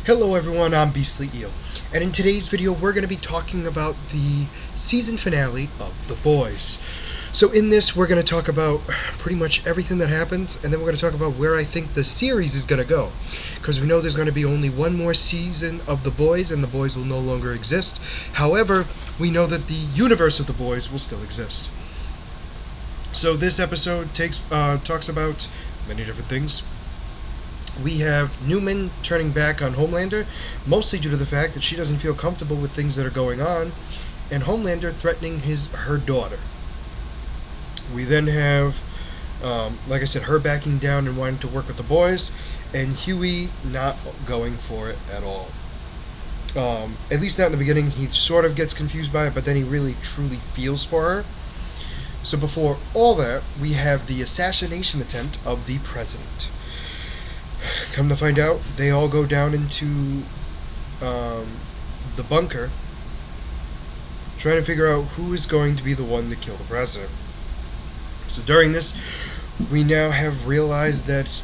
Hello everyone, I'm Beastly Eel, and in today's video we're going to be talking about the season finale of The Boys. So in this we're going to talk about pretty much everything that happens, and then we're going to talk about where I think the series is going to go. Because we know there's going to be only one more season of The Boys, and The Boys will no longer exist. However, we know that the universe of The Boys will still exist. So this episode talks about many different things. We have Newman turning back on Homelander, mostly due to the fact that she doesn't feel comfortable with things that are going on, and Homelander threatening her daughter. We then have, like I said, her backing down and wanting to work with the boys, and Hughie not going for it at all. At least not in the beginning. He sort of gets confused by it, but then he really truly feels for her. So before all that, we have the assassination attempt of the president. Come to find out, they all go down into the bunker, trying to figure out who is going to be the one to kill the president. So during this, we now have realized that,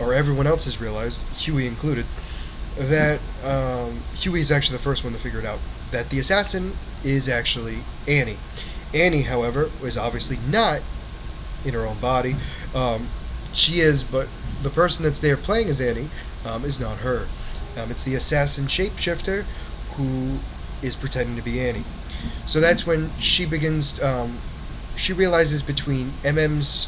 or everyone else has realized, Hughie included, that Hughie is actually the first one to figure it out, that the assassin is actually Annie. Annie, however, is obviously not in her own body. She is, but the person that's there playing as Annie is not her. It's the assassin shapeshifter who is pretending to be Annie. So that's when she begins. She realizes between MM's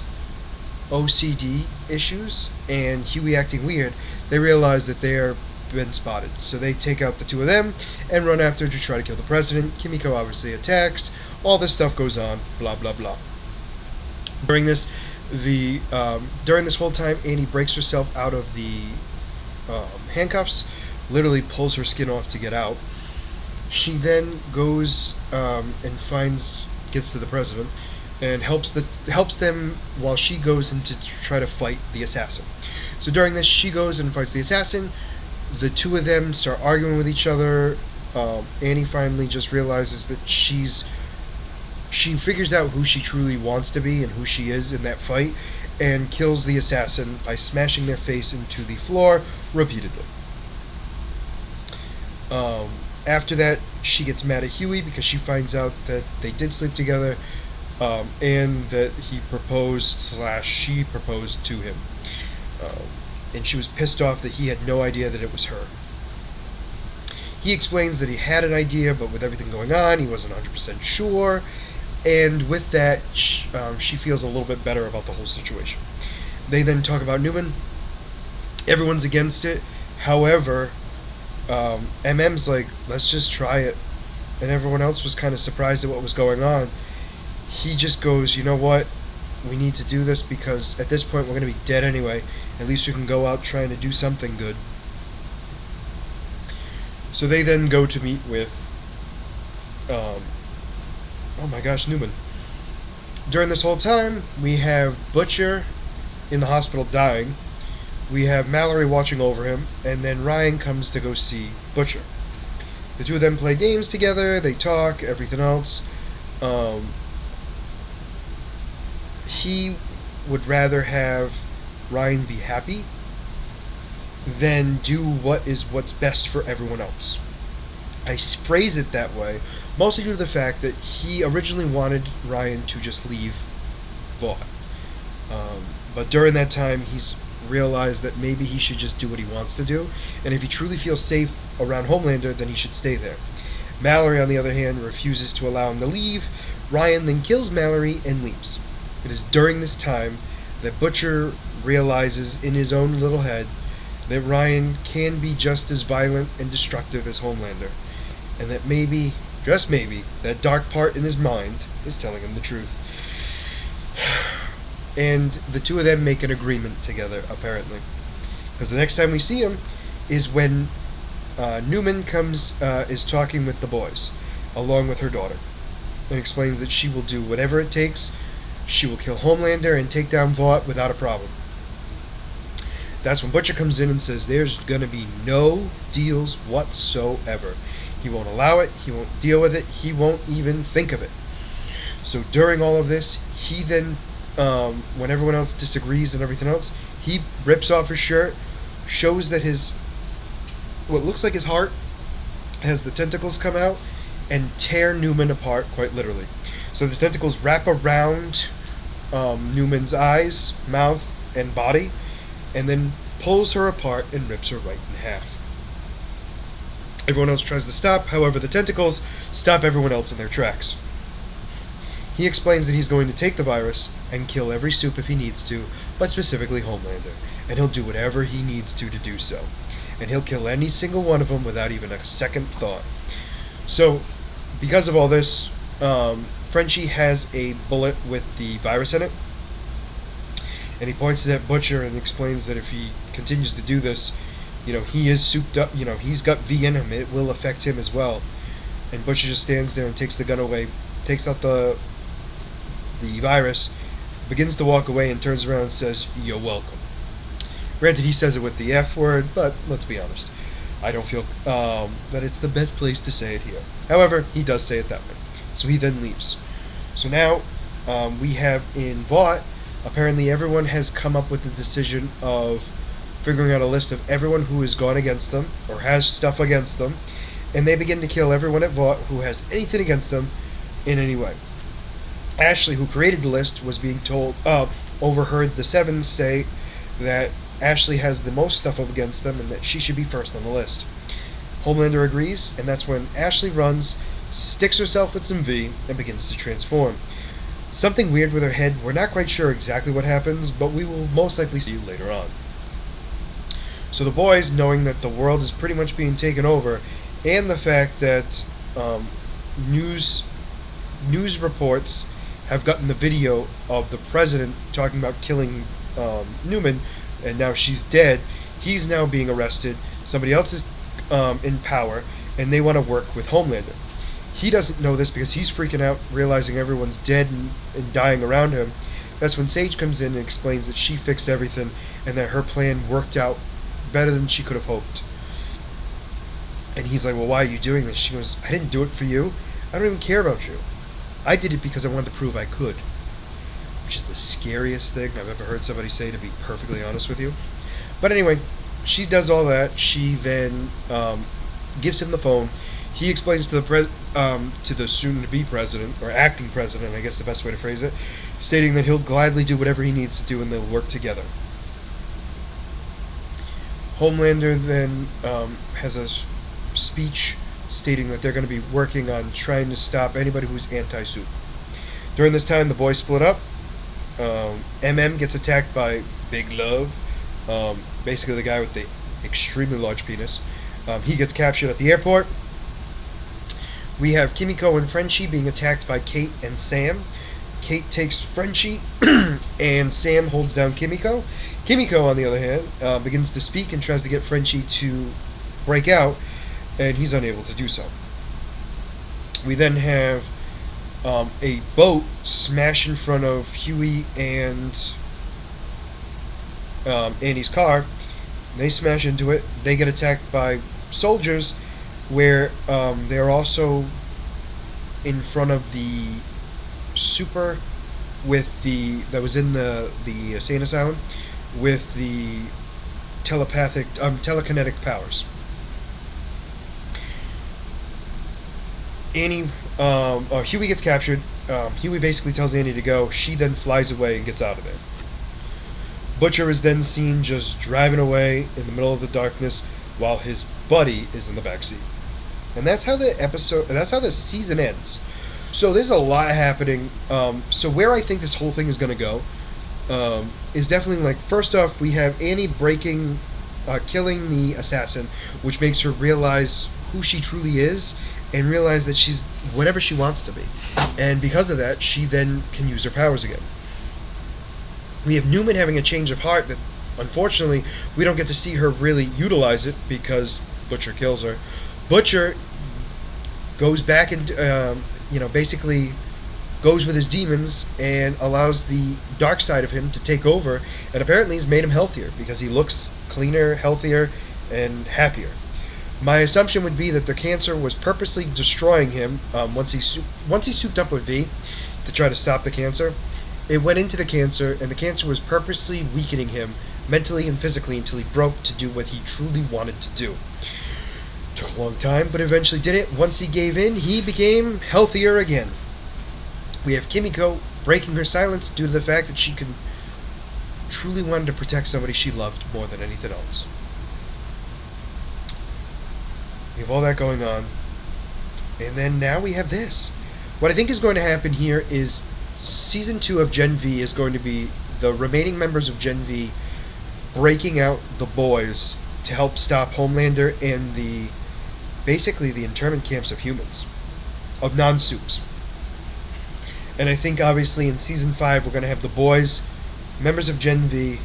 OCD issues and Hughie acting weird, they realize that they are been spotted. So they take out the two of them and run after to try to kill the president. Kimiko obviously attacks. All this stuff goes on. Blah blah blah. During this whole time, Annie breaks herself out of the handcuffs, literally pulls her skin off to get out. She then goes and gets to the president, and helps them while she goes in to try to fight the assassin. So during this, she goes and fights the assassin. The two of them start arguing with each other. Annie finally just realizes that she figures out who she truly wants to be and who she is in that fight, and kills the assassin by smashing their face into the floor repeatedly. After that, she gets mad at Hughie because she finds out that they did sleep together, and that he proposed/she proposed to him. And she was pissed off that he had no idea that it was her. He explains that he had an idea, but with everything going on, he wasn't 100% sure. And with that, she feels a little bit better about the whole situation. They then talk about Newman. Everyone's against it. However, MM's like, let's just try it. And everyone else was kind of surprised at what was going on. He just goes, you know what? We need to do this because at this point we're going to be dead anyway. At least we can go out trying to do something good. So they then go to meet with oh my gosh, Newman. During this whole time, we have Butcher in the hospital dying. We have Mallory watching over him, and then Ryan comes to go see Butcher. The two of them play games together, they talk, everything else. He would rather have Ryan be happy than do what's best for everyone else. I phrase it that way mostly due to the fact that he originally wanted Ryan to just leave Vought. But during that time, he's realized that maybe he should just do what he wants to do, and if he truly feels safe around Homelander, then he should stay there. Mallory, on the other hand, refuses to allow him to leave. Ryan then kills Mallory and leaves. It is during this time that Butcher realizes in his own little head that Ryan can be just as violent and destructive as Homelander, and that maybe, just maybe, that dark part in his mind is telling him the truth. And the two of them make an agreement together, apparently. Because the next time we see him is when Newman is talking with the boys, along with her daughter, and explains that she will do whatever it takes. She will kill Homelander and take down Vought without a problem. That's when Butcher comes in and says there's going to be no deals whatsoever. He won't allow it, he won't deal with it, he won't even think of it. So during all of this, he then, when everyone else disagrees and everything else, he rips off his shirt, shows that his what looks like his heart has the tentacles come out and tear Newman apart, quite literally. So the tentacles wrap around Newman's eyes, mouth, and body, and then pulls her apart and rips her right in half. Everyone else tries to stop, however, the tentacles stop everyone else in their tracks. He explains that he's going to take the virus and kill every Supe if he needs to, but specifically Homelander, and he'll do whatever he needs to do so. And he'll kill any single one of them without even a second thought. So, because of all this, Frenchie has a bullet with the virus in it, and he points it at Butcher and explains that if he continues to do this, he is souped up, he's got V in him, it will affect him as well. And Butcher just stands there and takes the gun away, takes out the virus, begins to walk away, and turns around and says, "You're welcome." Granted, he says it with the F word, but let's be honest, I don't feel that it's the best place to say it here. However, he does say it that way. So he then leaves. So now we have in Vought, apparently everyone has come up with the decision of figuring out a list of everyone who has gone against them or has stuff against them, and they begin to kill everyone at Vought who has anything against them in any way. Ashley, who created the list, was being told, overheard the Seven say that Ashley has the most stuff up against them and that she should be first on the list. Homelander agrees, and that's when Ashley runs, sticks herself with some V, and begins to transform. Something weird with her head. We're not quite sure exactly what happens, but we will most likely see later on. So the boys, knowing that the world is pretty much being taken over, and the fact that news reports have gotten the video of the president talking about killing Newman, and now she's dead, he's now being arrested, somebody else is in power, and they want to work with Homelander. He doesn't know this because he's freaking out, realizing everyone's dead and dying around him. That's when Sage comes in and explains that she fixed everything, and that her plan worked out better than she could have hoped. And he's like, "Well, why are you doing this?" She goes, "I didn't do it for you. I don't even care about you. I did it because I wanted to prove I could." Which is the scariest thing I've ever heard somebody say, to be perfectly honest with you. But anyway, she does all that. She then gives him the phone. He explains to the soon-to-be president, or acting president, I guess the best way to phrase it, stating that he'll gladly do whatever he needs to do and they'll work together. Homelander then has a speech stating that they're going to be working on trying to stop anybody who's anti-Supe. During this time, the boys split up. MM gets attacked by Big Love, basically the guy with the extremely large penis. He gets captured at the airport. We have Kimiko and Frenchie being attacked by Kate and Sam. Kate takes Frenchie, and Sam holds down Kimiko. Kimiko, on the other hand, begins to speak and tries to get Frenchie to break out, and he's unable to do so. We then have a boat smash in front of Huey and Annie's car. They smash into it. They get attacked by soldiers, where they're also in front of the super that was in the insane asylum with the telekinetic powers. Huey gets captured. Huey basically tells Annie to go. She then flies away and gets out of there. Butcher is then seen just driving away in the middle of the darkness while his buddy is in the backseat. And that's how the season ends. So there's a lot happening. So where I think this whole thing is going to go is definitely, like, first off, we have Annie killing the assassin, which makes her realize who she truly is and realize that she's whatever she wants to be. And because of that, she then can use her powers again. We have Newman having a change of heart that, unfortunately, we don't get to see her really utilize it because Butcher kills her. Butcher goes back and, basically goes with his demons and allows the dark side of him to take over, and apparently has made him healthier because he looks cleaner, healthier, and happier. My assumption would be that the cancer was purposely destroying him once he souped up with V to try to stop the cancer. It went into the cancer, and the cancer was purposely weakening him mentally and physically until he broke to do what he truly wanted to do. Took a long time, but eventually did it. Once he gave in, he became healthier again. We have Kimiko breaking her silence due to the fact that she truly wanted to protect somebody she loved more than anything else. We have all that going on. And then now we have this. What I think is going to happen here is Season 2 of Gen V is going to be the remaining members of Gen V breaking out the boys to help stop Homelander and basically the internment camps of humans, of non-supes. And I think obviously in Season 5 we're going to have the boys, members of Gen V,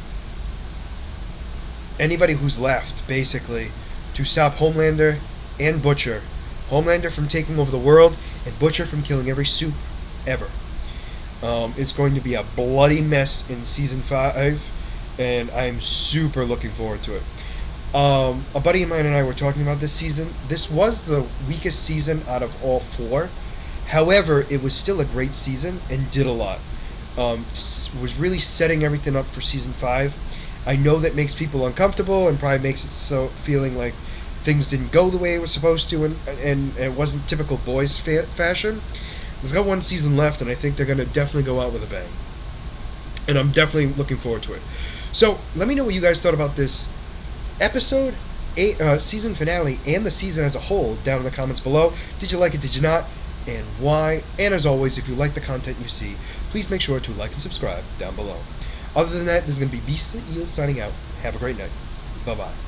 anybody who's left basically, to stop Homelander and Butcher. Homelander from taking over the world and Butcher from killing every supe ever. It's going to be a bloody mess in Season 5, and I'm super looking forward to it. A buddy of mine and I were talking about this season. This was the weakest season out of all 4. However, it was still a great season and did a lot. Was really setting everything up for Season 5. I know that makes people uncomfortable and probably makes it so feeling like things didn't go the way it was supposed to, and it wasn't typical boys fashion. It's got 1 season left, and I think they're going to definitely go out with a bang. And I'm definitely looking forward to it. So, let me know what you guys thought about this episode, season finale, and the season as a whole down in the comments below. Did you like it? Did you not? And why? And as always, if you like the content you see, please make sure to like and subscribe down below. Other than that, this is going to be Beastly Eel signing out. Have a great night. Bye-bye.